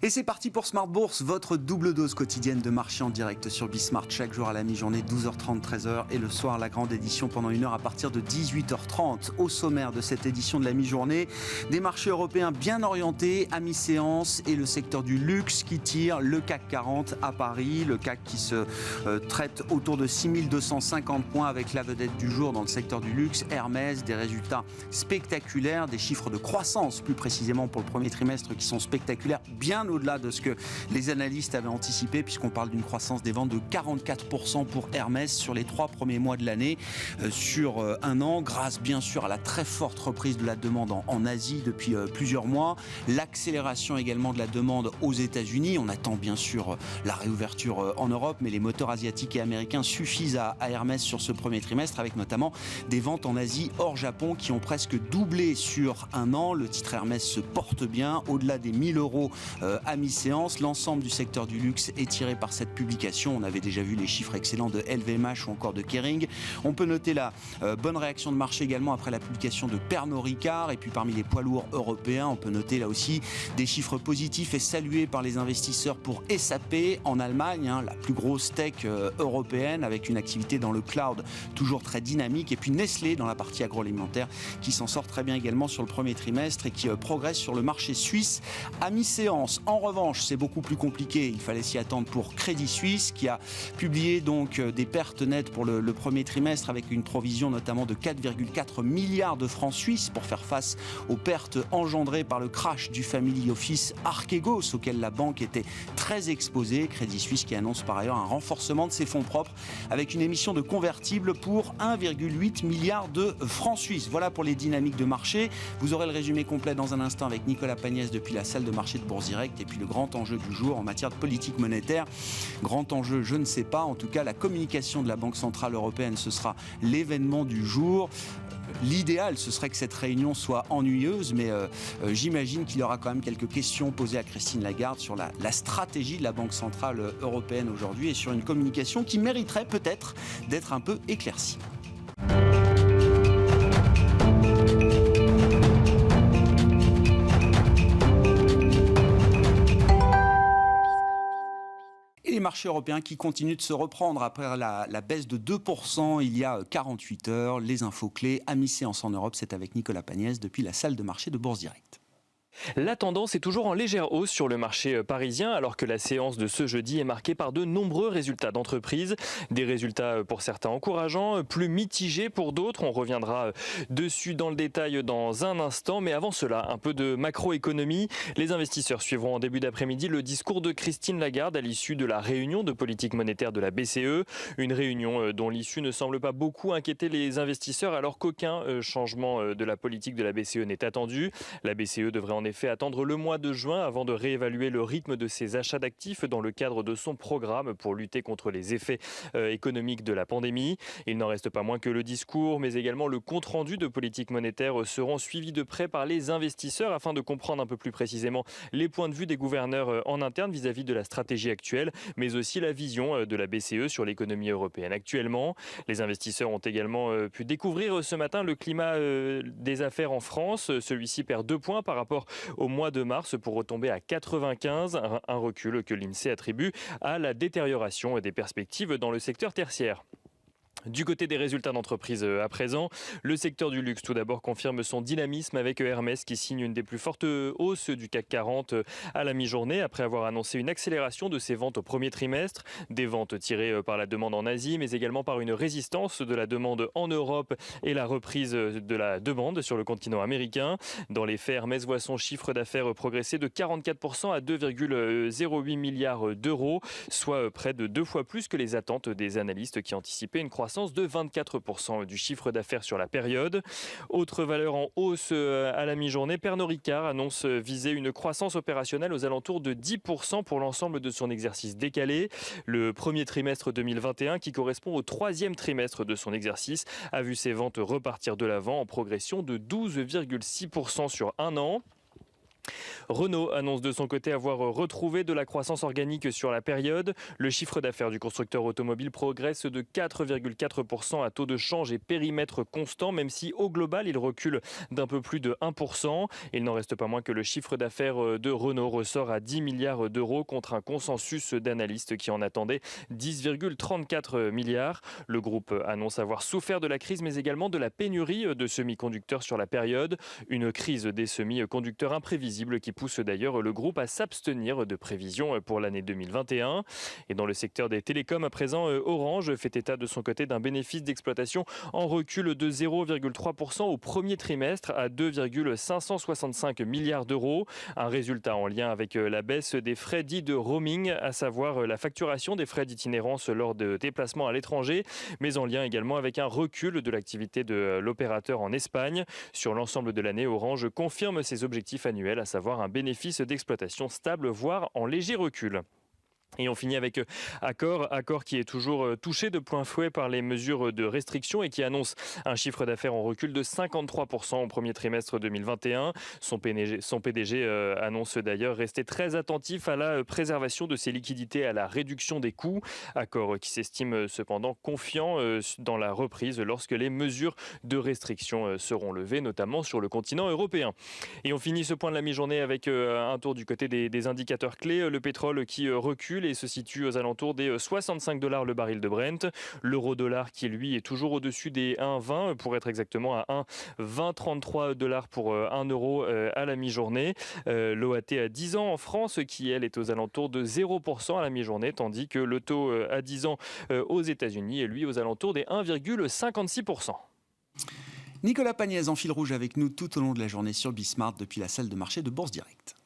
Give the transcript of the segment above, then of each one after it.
Et c'est parti pour Smart Bourse, votre double dose quotidienne de marché en direct sur Bismart, chaque jour à la mi-journée, 12h30, 13h, et le soir, la grande édition pendant 1 heure à partir de 18h30. Au sommaire de cette édition de la mi-journée, des marchés européens bien orientés à mi-séance et le secteur du luxe qui tire le CAC 40 à Paris. Le CAC qui se traite autour de 6250 points avec la vedette du jour dans le secteur du luxe, Hermès, des résultats spectaculaires, des chiffres de croissance plus précisément pour le premier trimestre qui sont spectaculaires, bien au-delà de ce que les analystes avaient anticipé, puisqu'on parle d'une croissance des ventes de 44% pour Hermès sur les 3 premiers mois de l'année, sur un an, grâce bien sûr à la très forte reprise de la demande en Asie depuis plusieurs mois, l'accélération également de la demande aux États-Unis. On attend bien sûr la réouverture en Europe, mais les moteurs asiatiques et américains suffisent à Hermès sur ce premier trimestre, avec notamment des ventes en Asie hors Japon qui ont presque doublé sur un an. Le titre Hermès se porte bien, au-delà des 1000 € à mi-séance. L'ensemble du secteur du luxe est tiré par cette publication. On avait déjà vu les chiffres excellents de LVMH ou encore de Kering. On peut noter la bonne réaction de marché également après la publication de Pernod Ricard. Et puis parmi les poids lourds européens, on peut noter là aussi des chiffres positifs et salués par les investisseurs pour SAP en Allemagne, la plus grosse tech européenne, avec une activité dans le cloud toujours très dynamique. Et puis Nestlé dans la partie agroalimentaire qui s'en sort très bien également sur le premier trimestre et qui progresse sur le marché suisse à mi-séance. En revanche, c'est beaucoup plus compliqué. Il fallait s'y attendre pour Crédit Suisse qui a publié donc des pertes nettes pour le premier trimestre avec une provision notamment de 4,4 milliards de francs suisses pour faire face aux pertes engendrées par le crash du family office Archegos auquel la banque était très exposée. Crédit Suisse qui annonce par ailleurs un renforcement de ses fonds propres avec une émission de convertibles pour 1,8 milliard de francs suisses. Voilà pour les dynamiques de marché. Vous aurez le résumé complet dans un instant avec Nicolas Pagnès depuis la salle de marché de Bourse Direct. Et puis le grand enjeu du jour en matière de politique monétaire. Grand enjeu, je ne sais pas. En tout cas, la communication de la Banque Centrale Européenne, ce sera l'événement du jour. L'idéal, ce serait que cette réunion soit ennuyeuse, mais j'imagine qu'il y aura quand même quelques questions posées à Christine Lagarde sur la stratégie de la Banque Centrale Européenne aujourd'hui et sur une communication qui mériterait peut-être d'être un peu éclaircie. Les marchés européens qui continuent de se reprendre après la baisse de 2% il y a 48 heures. Les infos clés à mi-séance en Europe, c'est avec Nicolas Pagnès depuis la salle de marché de Bourse Direct. La tendance est toujours en légère hausse sur le marché parisien alors que la séance de ce jeudi est marquée par de nombreux résultats d'entreprise. Des résultats pour certains encourageants, plus mitigés pour d'autres. On reviendra dessus dans le détail dans un instant. Mais avant cela, un peu de macroéconomie. Les investisseurs suivront en début d'après-midi le discours de Christine Lagarde à l'issue de la réunion de politique monétaire de la BCE. Une réunion dont l'issue ne semble pas beaucoup inquiéter les investisseurs alors qu'aucun changement de la politique de la BCE n'est attendu. La BCE devrait en effet attendre le mois de juin avant de réévaluer le rythme de ses achats d'actifs dans le cadre de son programme pour lutter contre les effets économiques de la pandémie. Il n'en reste pas moins que le discours, mais également le compte-rendu de politique monétaire seront suivis de près par les investisseurs afin de comprendre un peu plus précisément les points de vue des gouverneurs en interne vis-à-vis de la stratégie actuelle, mais aussi la vision de la BCE sur l'économie européenne actuellement. Les investisseurs ont également pu découvrir ce matin le climat des affaires en France. Celui-ci perd 2 points par rapport au mois de mars pour retomber à 95, un recul que l'INSEE attribue à la détérioration des perspectives dans le secteur tertiaire. Du côté des résultats d'entreprise à présent, le secteur du luxe tout d'abord confirme son dynamisme avec Hermès qui signe une des plus fortes hausses du CAC 40 à la mi-journée après avoir annoncé une accélération de ses ventes au premier trimestre. Des ventes tirées par la demande en Asie mais également par une résistance de la demande en Europe et la reprise de la demande sur le continent américain. Dans les faits, Hermès voit son chiffre d'affaires progresser de 44% à 2,08 milliards d'euros, soit près de 2 fois plus que les attentes des analystes qui anticipaient une croissance de 24% du chiffre d'affaires sur la période. Autre valeur en hausse à la mi-journée, Pernod Ricard annonce viser une croissance opérationnelle aux alentours de 10% pour l'ensemble de son exercice décalé. Le premier trimestre 2021, qui correspond au 3e trimestre de son exercice, a vu ses ventes repartir de l'avant en progression de 12,6% sur un an. Renault annonce de son côté avoir retrouvé de la croissance organique sur la période. Le chiffre d'affaires du constructeur automobile progresse de 4,4% à taux de change et périmètre constant, même si au global il recule d'un peu plus de 1%. Il n'en reste pas moins que le chiffre d'affaires de Renault ressort à 10 milliards d'euros contre un consensus d'analystes qui en attendait 10,34 milliards. Le groupe annonce avoir souffert de la crise mais également de la pénurie de semi-conducteurs sur la période. Une crise des semi-conducteurs imprévisible qui pousse d'ailleurs le groupe à s'abstenir de prévisions pour l'année 2021. Et dans le secteur des télécoms, à présent, Orange fait état de son côté d'un bénéfice d'exploitation en recul de 0,3% au premier trimestre à 2,565 milliards d'euros. Un résultat en lien avec la baisse des frais dits de roaming, à savoir la facturation des frais d'itinérance lors de déplacements à l'étranger, mais en lien également avec un recul de l'activité de l'opérateur en Espagne. Sur l'ensemble de l'année, Orange confirme ses objectifs annuels, à savoir un bénéfice d'exploitation stable, voire en léger recul. Et on finit avec Accor qui est toujours touché de plein fouet par les mesures de restriction et qui annonce un chiffre d'affaires en recul de 53% au premier trimestre 2021. Son PDG annonce d'ailleurs rester très attentif à la préservation de ses liquidités et à la réduction des coûts. Accor qui s'estime cependant confiant dans la reprise lorsque les mesures de restriction seront levées, notamment sur le continent européen. Et on finit ce point de la mi-journée avec un tour du côté des indicateurs clés. Le pétrole qui recule et se situe aux alentours des $65 le baril de Brent. L'euro-dollar qui, lui, est toujours au-dessus des 1,20 pour être exactement à 1,2033 pour 1 euro à la mi-journée. L'OAT à 10 ans en France qui, elle, est aux alentours de 0% à la mi-journée, tandis que le taux à 10 ans aux États-Unis est, lui, aux alentours des 1,56%. Nicolas Pagnès en fil rouge avec nous tout au long de la journée sur Bismart depuis la salle de marché de Bourse Direct.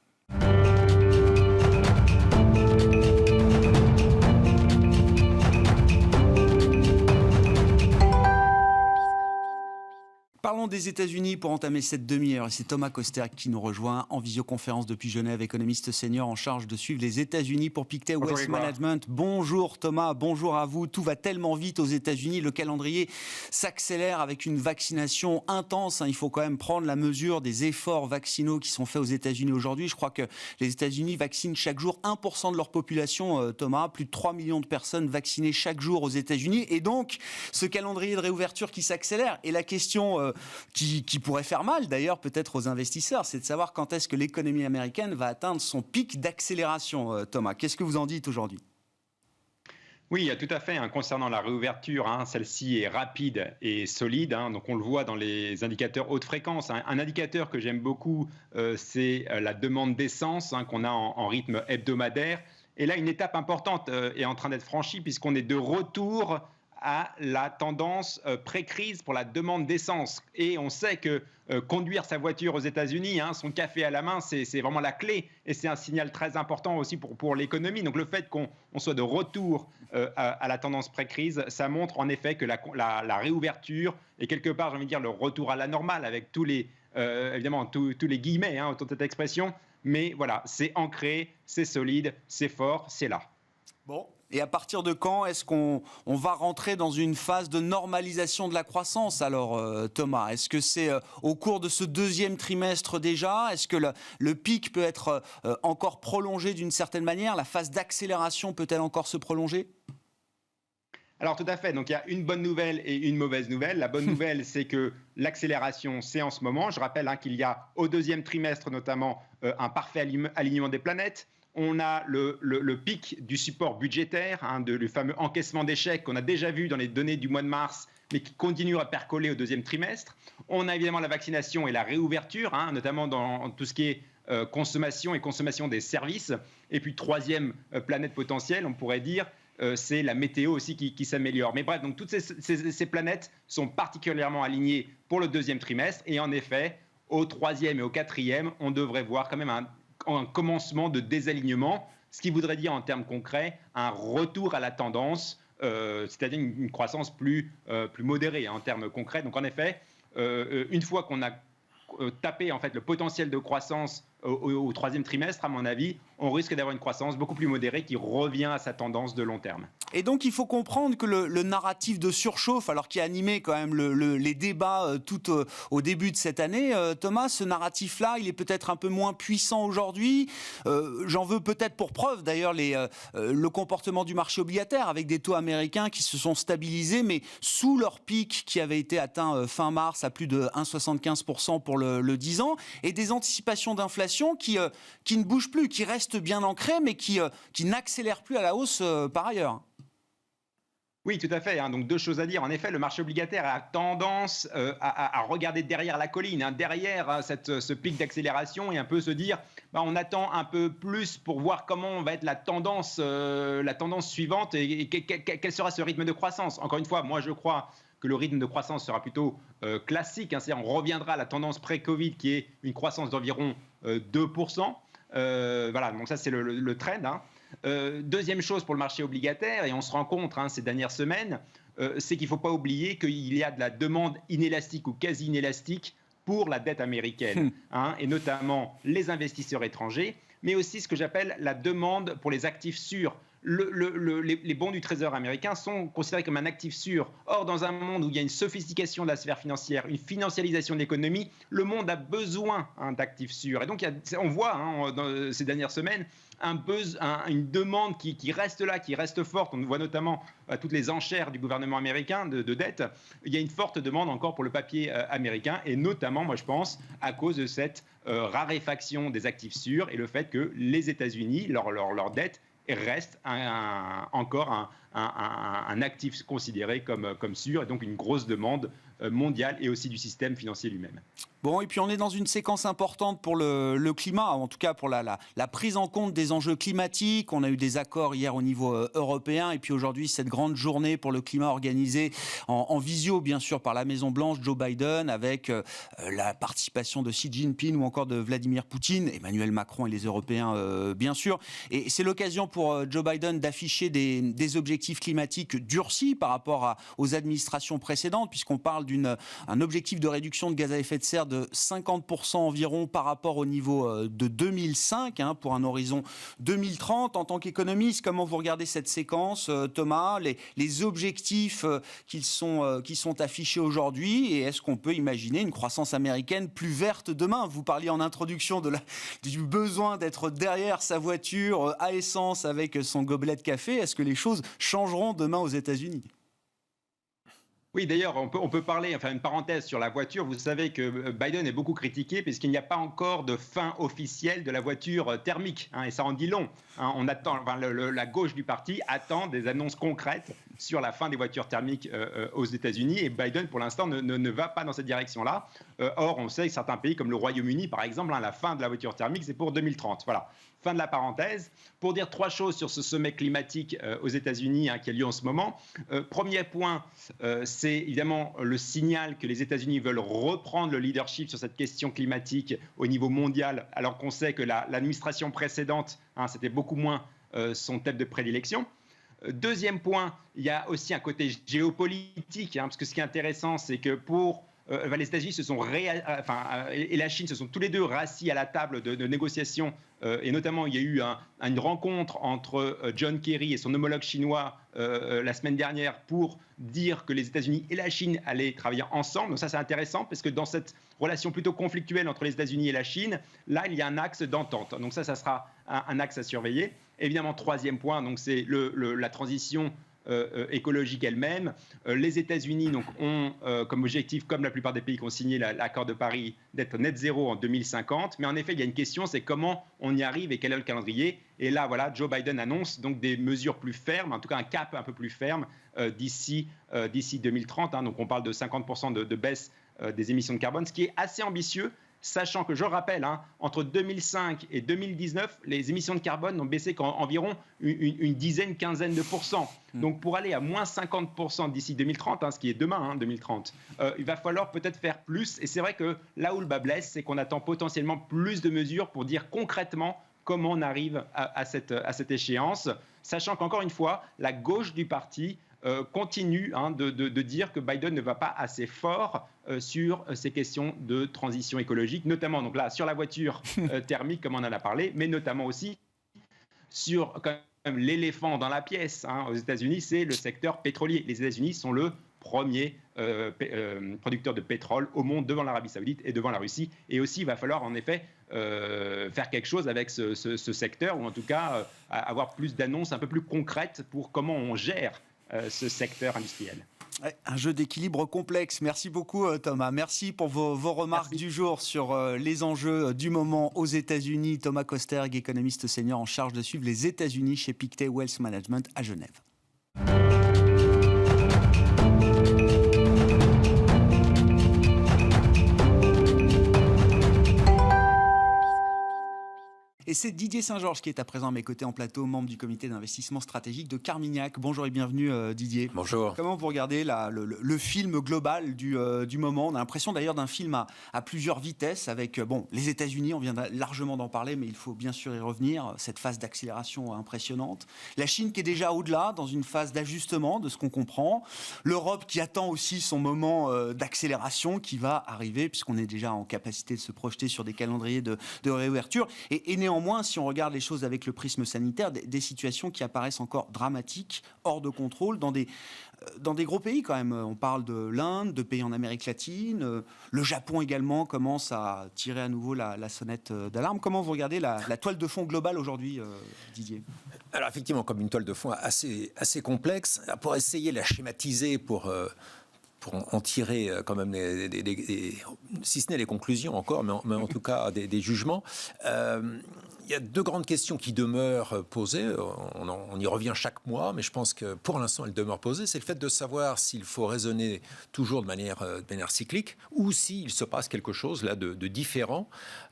Parlons des États-Unis pour entamer cette demi-heure. Et c'est Thomas Koster qui nous rejoint en visioconférence depuis Genève, économiste senior en charge de suivre les États-Unis pour Pictet Wealth Management. Bonjour Thomas, bonjour à vous. Tout va tellement vite aux États-Unis. Le calendrier s'accélère avec une vaccination intense. Il faut quand même prendre la mesure des efforts vaccinaux qui sont faits aux États-Unis aujourd'hui. Je crois que les États-Unis vaccinent chaque jour 1% de leur population, Thomas. Plus de 3 millions de personnes vaccinées chaque jour aux États-Unis. Et donc, ce calendrier de réouverture qui s'accélère. Et la question qui pourrait faire mal d'ailleurs peut-être aux investisseurs, c'est de savoir quand est-ce que l'économie américaine va atteindre son pic d'accélération. Thomas, qu'est-ce que vous en dites aujourd'hui ? Oui, tout à fait. Concernant la réouverture, celle-ci est rapide et solide. Donc on le voit dans les indicateurs haute fréquence. Un indicateur que j'aime beaucoup, c'est la demande d'essence qu'on a en rythme hebdomadaire. Et là, une étape importante est en train d'être franchie puisqu'on est de retour à la tendance pré-crise pour la demande d'essence. Et on sait que conduire sa voiture aux États-Unis, son café à la main, c'est vraiment la clé. Et c'est un signal très important aussi pour l'économie. Donc le fait qu'on soit de retour à la tendance pré-crise, ça montre en effet que la réouverture est quelque part, j'ai envie de dire, le retour à la normale avec tous les, évidemment, tous les guillemets autour de cette expression. Mais voilà, c'est ancré, c'est solide, c'est fort, c'est là. Bon. Et à partir de quand est-ce qu'on va rentrer dans une phase de normalisation de la croissance alors, Thomas ? Est-ce que c'est au cours de ce deuxième trimestre déjà ? Est-ce que le pic peut être encore prolongé d'une certaine manière ? La phase d'accélération peut-elle encore se prolonger ? Alors tout à fait, donc il y a une bonne nouvelle et une mauvaise nouvelle. La bonne nouvelle, c'est que l'accélération, c'est en ce moment. Je rappelle qu'il y a au deuxième trimestre notamment un parfait alignement des planètes. On a le pic du support budgétaire, le fameux encaissement d'échecs qu'on a déjà vu dans les données du mois de mars, mais qui continue à percoler au deuxième trimestre. On a évidemment la vaccination et la réouverture, notamment dans tout ce qui est consommation et consommation des services. Et puis troisième planète potentielle, on pourrait dire, c'est la météo aussi qui s'améliore. Mais bref, donc toutes ces planètes sont particulièrement alignées pour le deuxième trimestre. Et en effet, au troisième et au quatrième, on devrait voir quand même un commencement de désalignement, ce qui voudrait dire en termes concrets un retour à la tendance, c'est-à-dire une croissance plus modérée en termes concrets. Donc en effet, une fois qu'on a tapé en fait le potentiel de croissance au troisième trimestre, à mon avis, on risque d'avoir une croissance beaucoup plus modérée qui revient à sa tendance de long terme. Et donc, il faut comprendre que le narratif de surchauffe, alors qui a animé quand même les débats tout au début de cette année, Thomas, ce narratif-là, il est peut-être un peu moins puissant aujourd'hui. J'en veux peut-être pour preuve, d'ailleurs, le comportement du marché obligataire, avec des taux américains qui se sont stabilisés, mais sous leur pic qui avait été atteint fin mars à plus de 1,75% pour le 10 ans, et des anticipations d'inflation qui ne bougent plus, qui restent bien ancrées, mais qui n'accélèrent plus à la hausse par ailleurs. Oui, tout à fait. Donc, deux choses à dire. En effet, le marché obligataire a tendance à regarder derrière la colline, derrière ce pic d'accélération et un peu se dire on attend un peu plus pour voir comment va être la tendance suivante et quel sera ce rythme de croissance. Encore une fois, moi, je crois que le rythme de croissance sera plutôt classique. C'est-à-dire on reviendra à la tendance pré-Covid qui est une croissance d'environ 2%. Voilà, donc ça, c'est le trend. Deuxième chose pour le marché obligataire, et on se rend compte ces dernières semaines, c'est qu'il ne faut pas oublier qu'il y a de la demande inélastique ou quasi inélastique pour la dette américaine, et notamment les investisseurs étrangers, mais aussi ce que j'appelle la demande pour les actifs sûrs. Les bons du Trésor américain sont considérés comme un actif sûr. Or, dans un monde où il y a une sophistication de la sphère financière, une financialisation de l'économie, le monde a besoin d'actifs sûrs. Et donc, on voit dans ces dernières semaines une demande qui reste là, qui reste forte. On voit notamment toutes les enchères du gouvernement américain de dette. Il y a une forte demande encore pour le papier américain, et notamment, moi je pense, à cause de cette raréfaction des actifs sûrs et le fait que les États-Unis, leur dette, reste encore un actif considéré comme sûr, et donc une grosse demande mondiale et aussi du système financier lui-même. Bon, et puis on est dans une séquence importante pour le climat, en tout cas pour la prise en compte des enjeux climatiques. On a eu des accords hier au niveau européen, et puis aujourd'hui cette grande journée pour le climat organisée en visio, bien sûr, par la Maison-Blanche, Joe Biden, avec la participation de Xi Jinping ou encore de Vladimir Poutine, Emmanuel Macron et les Européens, bien sûr. Et c'est l'occasion pour Joe Biden d'afficher des objectifs climatiques durcis par rapport aux administrations précédentes, puisqu'on parle d'un objectif de réduction de gaz à effet de serre de 50% environ par rapport au niveau de 2005, pour un horizon 2030. En tant qu'économiste, comment vous regardez cette séquence, Thomas, les objectifs qui sont affichés aujourd'hui, et est-ce qu'on peut imaginer une croissance américaine plus verte demain? Vous parliez en introduction du besoin d'être derrière sa voiture à essence avec son gobelet de café. Est-ce que les choses changeront demain aux États-Unis? Oui, d'ailleurs, on peut parler, enfin une parenthèse sur la voiture. Vous savez que Biden est beaucoup critiqué puisqu'il n'y a pas encore de fin officielle de la voiture thermique, et ça en dit long. On attend, la gauche du parti attend des annonces concrètes sur la fin des voitures thermiques aux États-Unis, et Biden, pour l'instant, ne va pas dans cette direction-là. Or, on sait que certains pays, comme le Royaume-Uni, par exemple, la fin de la voiture thermique, c'est pour 2030. Voilà. Fin de la parenthèse. Pour dire trois choses sur ce sommet climatique aux États-Unis qui a lieu en ce moment. Premier point, c'est évidemment le signal que les États-Unis veulent reprendre le leadership sur cette question climatique au niveau mondial, alors qu'on sait que l'administration précédente, c'était beaucoup moins son thème de prédilection. Deuxième point, il y a aussi un côté géopolitique, parce que ce qui est intéressant, c'est que les États-Unis et la Chine se sont tous les deux rassis à la table de négociations, et notamment il y a eu une rencontre entre John Kerry et son homologue chinois la semaine dernière pour dire que les États-Unis et la Chine allaient travailler ensemble. Donc ça, c'est intéressant parce que dans cette relation plutôt conflictuelle entre les États-Unis et la Chine, là, il y a un axe d'entente. Donc ça sera un axe à surveiller. Évidemment, troisième point, donc c'est la transition écologique elle-même. Les États-Unis ont comme objectif, comme la plupart des pays qui ont signé l'accord de Paris, d'être net zéro en 2050. Mais en effet, il y a une question, c'est comment on y arrive et quel est le calendrier. Et là, voilà, Joe Biden annonce donc des mesures plus fermes, en tout cas un cap un peu plus ferme d'ici 2030. Donc on parle de 50% de baisse des émissions de carbone, ce qui est assez ambitieux, sachant que, je rappelle, entre 2005 et 2019, les émissions de carbone n'ont baissé qu'environ une quinzaine de pourcents. Donc pour aller à moins 50% d'ici 2030, ce qui est demain, 2030, il va falloir peut-être faire plus. Et c'est vrai que là où le bas blesse, c'est qu'on attend potentiellement plus de mesures pour dire concrètement comment on arrive à cette échéance, sachant qu'encore une fois, la gauche du parti continue de dire que Biden ne va pas assez fort sur ces questions de transition écologique, notamment donc là, sur la voiture thermique, comme on en a parlé, mais notamment aussi sur quand même l'éléphant dans la pièce. Aux États-Unis, c'est le secteur pétrolier. Les États-Unis sont le premier producteur de pétrole au monde devant l'Arabie Saoudite et devant la Russie. Et aussi, il va falloir en effet faire quelque chose avec ce secteur, ou en tout cas avoir plus d'annonces un peu plus concrètes pour comment on gère ce secteur industriel. Ouais, un jeu d'équilibre complexe. Merci beaucoup Thomas. Merci pour vos remarques du jour sur les enjeux du moment aux États-Unis. Thomas Kosterg, économiste senior en charge de suivre les États-Unis chez Pictet Wealth Management à Genève. Et c'est Didier Saint-Georges qui est à présent à mes côtés en plateau, membre du comité d'investissement stratégique de Carmignac. Bonjour et bienvenue Didier. Bonjour. Comment vous regardez le film global du moment? On a l'impression d'ailleurs d'un film à plusieurs vitesses avec les États-Unis, on vient largement d'en parler, mais il faut bien sûr y revenir, cette phase d'accélération impressionnante. La Chine qui est déjà au-delà, dans une phase d'ajustement de ce qu'on comprend. L'Europe qui attend aussi son moment d'accélération qui va arriver, puisqu'on est déjà en capacité de se projeter sur des calendriers de réouverture. Et néanmoins, si on regarde les choses avec le prisme sanitaire, des situations qui apparaissent encore dramatiques, hors de contrôle, dans des gros pays quand même. On parle de l'Inde, de pays en Amérique latine. Le Japon également commence à tirer à nouveau la sonnette d'alarme. Comment vous regardez la toile de fond globale aujourd'hui, Didier ? Alors effectivement, comme une toile de fond assez complexe. Pour essayer de la schématiser, pour en tirer quand même, si ce n'est les conclusions encore, mais en tout cas des jugements. Il y a deux grandes questions qui demeurent posées. On y revient chaque mois, mais je pense que pour l'instant, elles demeurent posées. C'est le fait de savoir s'il faut raisonner toujours de manière cyclique ou s'il se passe quelque chose là de différent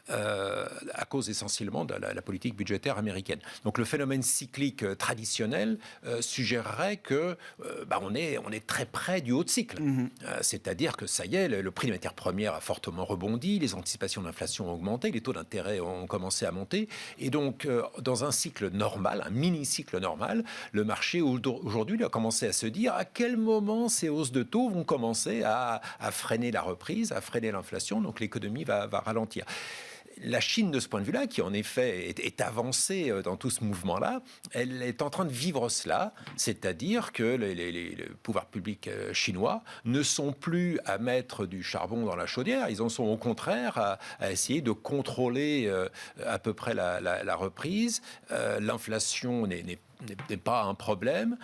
à cause essentiellement de la politique budgétaire américaine. Donc le phénomène cyclique traditionnel suggérerait que on est très près du haut de cycle. C'est-à-dire que ça y est, le prix des matières premières a fortement rebondi, les anticipations d'inflation ont augmenté, les taux d'intérêt ont commencé à monter. Et donc, dans un cycle normal, un mini-cycle normal, le marché aujourd'hui a commencé à se dire à quel moment ces hausses de taux vont commencer à freiner la reprise, à freiner l'inflation, donc l'économie va ralentir. La Chine, de ce point de vue-là, qui en effet est avancée dans tout ce mouvement-là, elle est en train de vivre cela, c'est-à-dire que les pouvoirs publics chinois ne sont plus à mettre du charbon dans la chaudière, ils en sont au contraire à essayer de contrôler à peu près la reprise. L'inflation n'est pas un problème,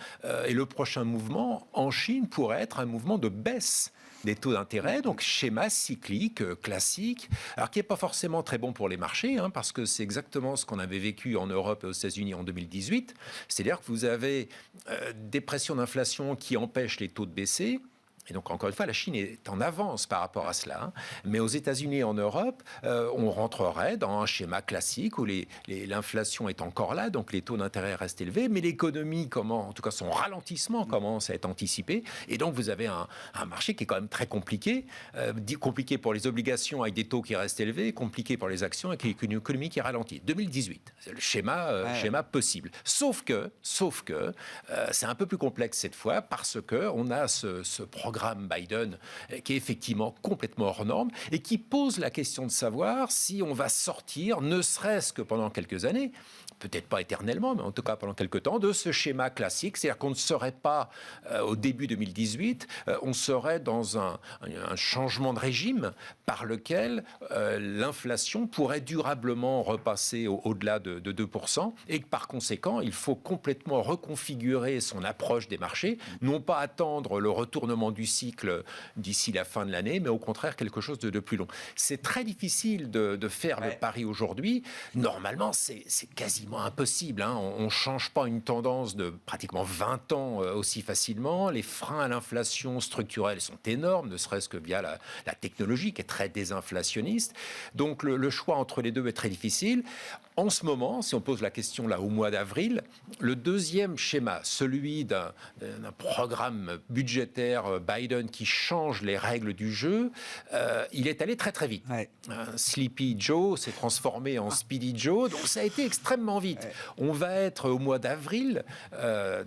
et le prochain mouvement en Chine pourrait être un mouvement de baisse des taux d'intérêt, donc schéma cyclique, classique, alors qui n'est pas forcément très bon pour les marchés, parce que c'est exactement ce qu'on avait vécu en Europe et aux États-Unis en 2018, c'est-à-dire que vous avez des pressions d'inflation qui empêchent les taux de baisser. Et donc, encore une fois, la Chine est en avance par rapport à cela. Mais aux États-Unis et en Europe, on rentrerait dans un schéma classique où l'inflation est encore là, donc les taux d'intérêt restent élevés, mais l'économie, en tout cas son ralentissement, commence à être anticipé. Et donc, vous avez un marché qui est quand même très compliqué. Compliqué pour les obligations avec des taux qui restent élevés, compliqué pour les actions avec une économie qui ralentit. 2018, c'est le schéma possible. Sauf que c'est un peu plus complexe cette fois parce qu'on a ce programme Biden qui est effectivement complètement hors norme et qui pose la question de savoir si on va sortir, ne serait-ce que pendant quelques années, peut-être pas éternellement, mais en tout cas pendant quelques temps, de ce schéma classique. C'est-à-dire qu'on ne serait pas, au début 2018, on serait dans un changement de régime par lequel l'inflation pourrait durablement repasser au-delà de 2%, et que par conséquent, il faut complètement reconfigurer son approche des marchés, non pas attendre le retournement du cycle d'ici la fin de l'année, mais au contraire quelque chose de plus long. C'est très difficile de faire le pari aujourd'hui. Normalement, c'est quasiment impossible. On ne change pas une tendance de pratiquement 20 ans aussi facilement. Les freins à l'inflation structurelle sont énormes, ne serait-ce que via la technologie qui est très désinflationniste. Donc le choix entre les deux est très difficile. En ce moment, si on pose la question là au mois d'avril, le deuxième schéma, celui d'un programme budgétaire Biden qui change les règles du jeu, il est allé très très vite. Ouais. Sleepy Joe s'est transformé en Speedy Joe, donc ça a été extrêmement vite. Ouais. On va être au mois d'avril,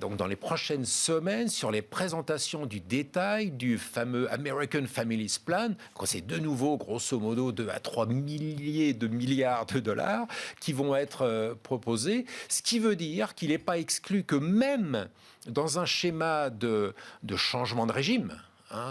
donc dans les prochaines semaines, sur les présentations du détail du fameux American Families Plan. C'est de nouveau, grosso modo, 2 à 3 milliers de milliards de dollars qui vont être proposés, ce qui veut dire qu'il n'est pas exclu que même dans un schéma de changement de régime,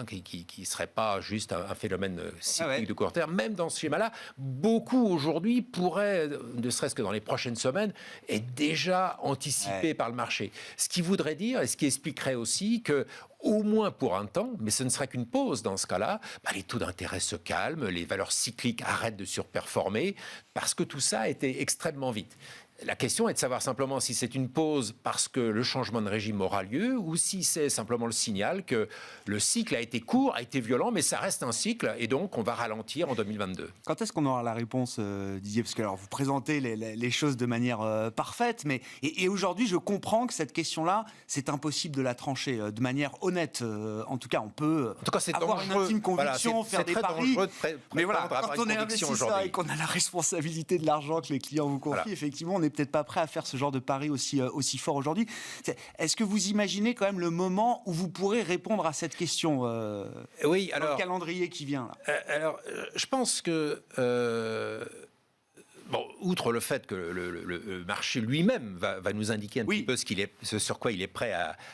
qui ne serait pas juste un phénomène cyclique de court terme, même dans ce schéma-là, beaucoup aujourd'hui pourraient, ne serait-ce que dans les prochaines semaines, être déjà anticipés par le marché. Ce qui voudrait dire, et ce qui expliquerait aussi que au moins pour un temps, mais ce ne serait qu'une pause dans ce cas-là, les taux d'intérêt se calment, les valeurs cycliques arrêtent de surperformer, parce que tout ça a été extrêmement vite. La question est de savoir simplement si c'est une pause parce que le changement de régime aura lieu ou si c'est simplement le signal que le cycle a été court, a été violent, mais ça reste un cycle et donc on va ralentir en 2022. Quand est-ce qu'on aura la réponse, Didier? Parce que alors, vous présentez les choses de manière parfaite, mais et aujourd'hui, je comprends que cette question-là, c'est impossible de la trancher de manière honnête. En tout cas, on peut en tout cas, c'est avoir dangereux. une intime conviction, faire des paris. Mais voilà, quand on est investisseur et qu'on a la responsabilité de l'argent que les clients vous confient, effectivement, on n'est peut-être pas prêt à faire ce genre de pari aussi fort aujourd'hui. Est-ce que vous imaginez quand même le moment où vous pourrez répondre à cette question oui, dans le calendrier qui vient là? Alors, je pense que outre le fait que le marché lui-même va nous indiquer un petit peu ce sur quoi il est prêt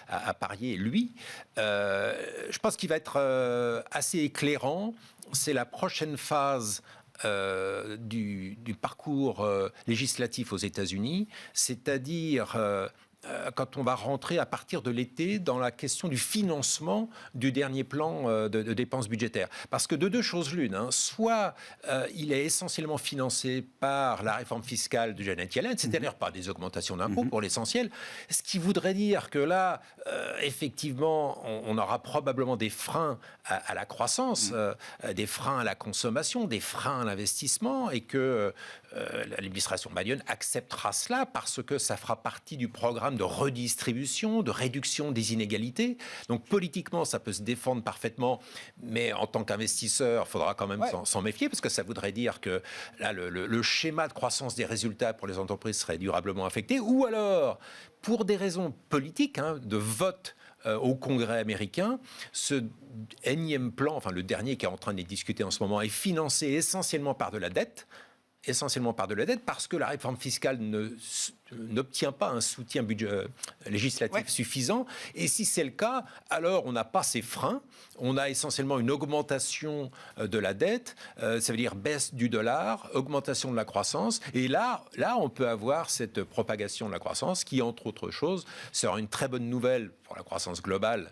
à parier, lui, je pense qu'il va être assez éclairant. C'est la prochaine phase du parcours législatif aux États-Unis, c'est-à-dire quand on va rentrer à partir de l'été dans la question du financement du dernier plan de dépenses budgétaires. Parce que de deux choses l'une, soit il est essentiellement financé par la réforme fiscale de Janet Yellen, c'est-à-dire par des augmentations d'impôts pour l'essentiel, ce qui voudrait dire que là, effectivement, on aura probablement des freins à la croissance, des freins à la consommation, des freins à l'investissement, et que l'administration Biden acceptera cela parce que ça fera partie du programme de redistribution, de réduction des inégalités. Donc politiquement, ça peut se défendre parfaitement, mais en tant qu'investisseur, il faudra quand même s'en méfier, parce que ça voudrait dire que là, le schéma de croissance des résultats pour les entreprises serait durablement affecté, ou alors, pour des raisons politiques, de vote au Congrès américain, ce énième plan, enfin le dernier qui est en train d'être discuté en ce moment, est financé essentiellement par de la dette, parce que la réforme fiscale n'obtient pas un soutien législatif suffisant. Et si c'est le cas, alors on n'a pas ces freins. On a essentiellement une augmentation de la dette. Ça veut dire baisse du dollar, augmentation de la croissance. Et là, on peut avoir cette propagation de la croissance qui, entre autres choses, sera une très bonne nouvelle pour la croissance globale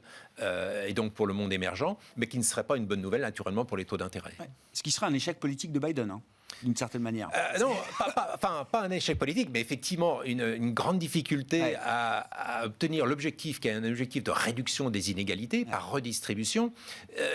et donc pour le monde émergent, mais qui ne serait pas une bonne nouvelle, naturellement, pour les taux d'intérêt. Ce qui serait un échec politique de Biden, d'une certaine manière. Non, pas un échec politique, mais effectivement une grande difficulté à obtenir l'objectif qui est un objectif de réduction des inégalités par redistribution,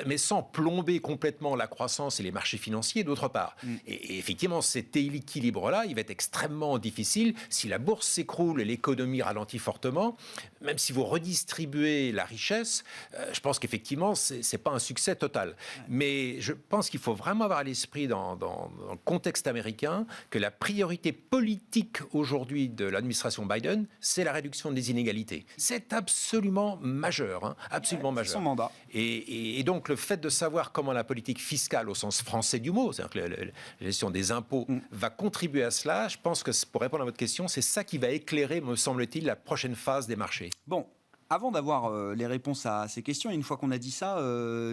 mais sans plomber complètement la croissance et les marchés financiers d'autre part. Et effectivement, cet équilibre-là, il va être extrêmement difficile. Si la bourse s'écroule et l'économie ralentit fortement, même si vous redistribuez la richesse, je pense qu'effectivement, c'est pas un succès total. Mais je pense qu'il faut vraiment avoir à l'esprit dans le contexte américain que la priorité politique aujourd'hui de l'administration Biden, c'est la réduction des inégalités. C'est absolument majeur, absolument majeur. C'est son mandat. Et donc le fait de savoir comment la politique fiscale au sens français du mot, c'est-à-dire que la gestion des impôts va contribuer à cela, je pense que pour répondre à votre question, c'est ça qui va éclairer, me semble-t-il, la prochaine phase des marchés. Bon. Avant d'avoir les réponses à ces questions, et une fois qu'on a dit ça,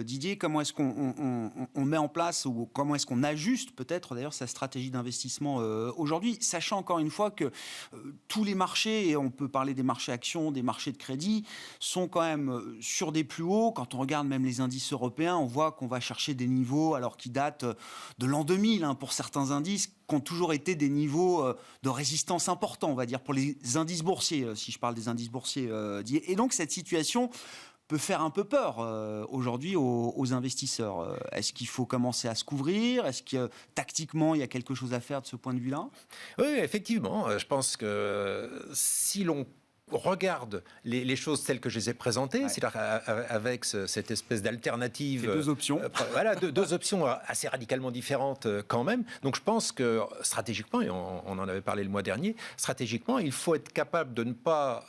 Didier, comment est-ce qu'on met en place ou comment est-ce qu'on ajuste peut-être d'ailleurs sa stratégie d'investissement aujourd'hui, sachant encore une fois que tous les marchés, et on peut parler des marchés actions, des marchés de crédit, sont quand même sur des plus hauts. Quand on regarde même les indices européens, on voit qu'on va chercher des niveaux alors qui datent de l'an 2000 pour certains indices, qui ont toujours été des niveaux de résistance importants, on va dire, pour les indices boursiers, si je parle des indices boursiers. Et donc, cette situation peut faire un peu peur aujourd'hui aux investisseurs. Est-ce qu'il faut commencer à se couvrir? Est-ce que tactiquement, il y a quelque chose à faire de ce point de vue-là? Oui, effectivement. Je pense que si l'on regarde les choses telles que je les ai présentées, c'est-à-dire avec cette espèce d'alternative. Deux options. Voilà, deux options assez radicalement différentes quand même. Donc je pense que stratégiquement, et on en avait parlé le mois dernier, stratégiquement, il faut être capable de ne pas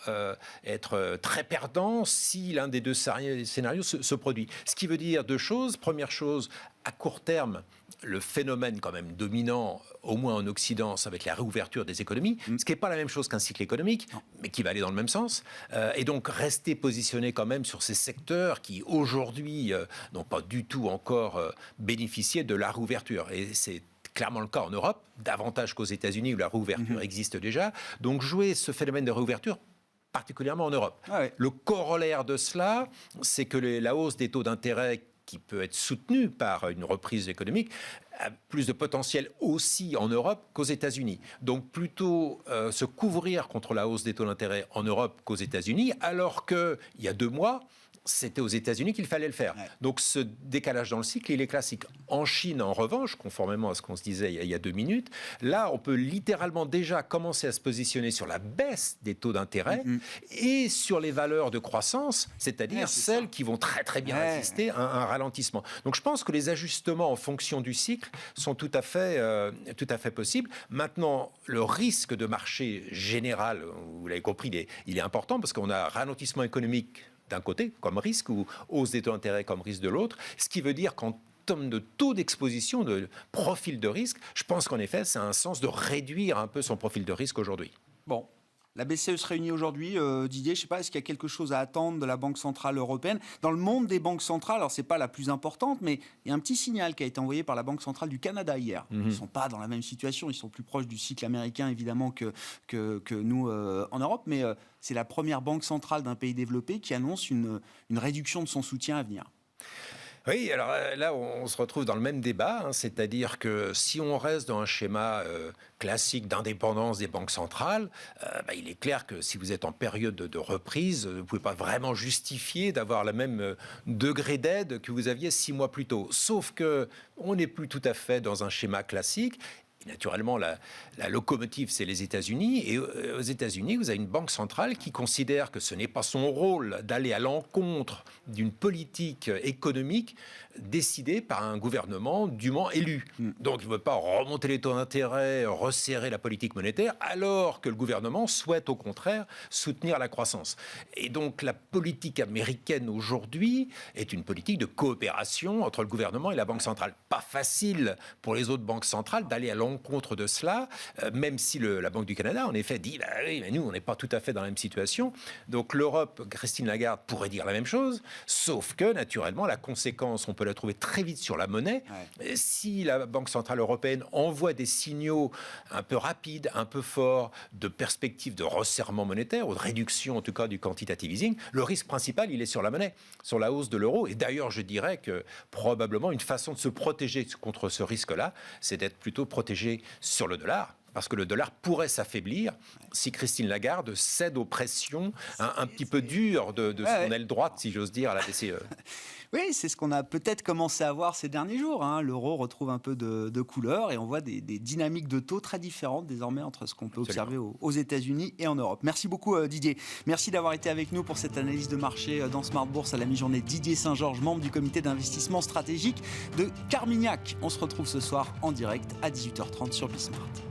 être très perdant si l'un des deux scénarios se produit. Ce qui veut dire deux choses. Première chose, à court terme, le phénomène quand même dominant, au moins en Occident, ça va être la réouverture des économies, ce qui n'est pas la même chose qu'un cycle économique, mais qui va aller dans le même sens. Et donc rester positionné quand même sur ces secteurs qui aujourd'hui n'ont pas du tout encore bénéficié de la réouverture. Et c'est clairement le cas en Europe, davantage qu'aux États-Unis où la réouverture existe déjà. Donc jouer ce phénomène de réouverture, particulièrement en Europe. Le corollaire de cela, c'est que la hausse des taux d'intérêt qui peut être soutenue par une reprise économique, a plus de potentiel aussi en Europe qu'aux États-Unis. Donc plutôt se couvrir contre la hausse des taux d'intérêt en Europe qu'aux États-Unis, alors qu'il y a 2 mois, c'était aux États-Unis qu'il fallait le faire. Donc ce décalage dans le cycle, il est classique. En Chine, en revanche, conformément à ce qu'on se disait il y a 2 minutes, là, on peut littéralement déjà commencer à se positionner sur la baisse des taux d'intérêt et sur les valeurs de croissance, c'est-à-dire celles qui vont très très bien résister à un ralentissement. Donc je pense que les ajustements en fonction du cycle sont tout à fait possibles. Maintenant, le risque de marché général, vous l'avez compris, il est important parce qu'on a un ralentissement économique d'un côté, comme risque, ou hausse des taux d'intérêt comme risque de l'autre, ce qui veut dire qu'en termes de taux d'exposition, de profil de risque, je pense qu'en effet, c'est un sens de réduire un peu son profil de risque aujourd'hui. Bon. La BCE se réunit aujourd'hui. Didier, je ne sais pas, est-ce qu'il y a quelque chose à attendre de la Banque Centrale Européenne? Dans le monde des banques centrales, alors ce n'est pas la plus importante, mais il y a un petit signal qui a été envoyé par la Banque Centrale du Canada hier. Ils ne sont pas dans la même situation, ils sont plus proches du cycle américain, évidemment, que nous en Europe, mais c'est la première banque centrale d'un pays développé qui annonce une réduction de son soutien à venir. Oui, alors là, on se retrouve dans le même débat, c'est-à-dire que si on reste dans un schéma classique d'indépendance des banques centrales, il est clair que si vous êtes en période de reprise, vous ne pouvez pas vraiment justifier d'avoir le même degré d'aide que vous aviez 6 mois plus tôt. Sauf qu'on n'est plus tout à fait dans un schéma classique. Et naturellement, la locomotive, c'est les États-Unis. Et aux États-Unis, vous avez une banque centrale qui considère que ce n'est pas son rôle d'aller à l'encontre d'une politique économique décidée par un gouvernement dûment élu. Donc, il ne veut pas remonter les taux d'intérêt, resserrer la politique monétaire, alors que le gouvernement souhaite au contraire soutenir la croissance. Et donc, la politique américaine aujourd'hui est une politique de coopération entre le gouvernement et la banque centrale. Pas facile pour les autres banques centrales d'aller à l'encontre de cela, même si la Banque du Canada, en effet, dit oui, mais nous, on n'est pas tout à fait dans la même situation. Donc l'Europe, Christine Lagarde pourrait dire la même chose, sauf que, naturellement, la conséquence, on peut la trouver très vite sur la monnaie. Si la Banque Centrale Européenne envoie des signaux un peu rapides, un peu forts, de perspective de resserrement monétaire, ou de réduction, en tout cas, du quantitative easing, le risque principal, il est sur la monnaie, sur la hausse de l'euro. Et d'ailleurs, je dirais que probablement une façon de se protéger contre ce risque-là, c'est d'être plutôt protégé sur le dollar, parce que le dollar pourrait s'affaiblir si Christine Lagarde cède aux pressions un petit peu dures de son aile droite, si j'ose dire, à la BCE. Oui, c'est ce qu'on a peut-être commencé à voir ces derniers jours. L'euro retrouve un peu de couleur et on voit des dynamiques de taux très différentes désormais entre ce qu'on peut observer aux États-Unis et en Europe. Merci beaucoup Didier. Merci d'avoir été avec nous pour cette analyse de marché dans Smart Bourse à la mi-journée. Didier Saint-Georges, membre du comité d'investissement stratégique de Carmignac. On se retrouve ce soir en direct à 18h30 sur Bismart.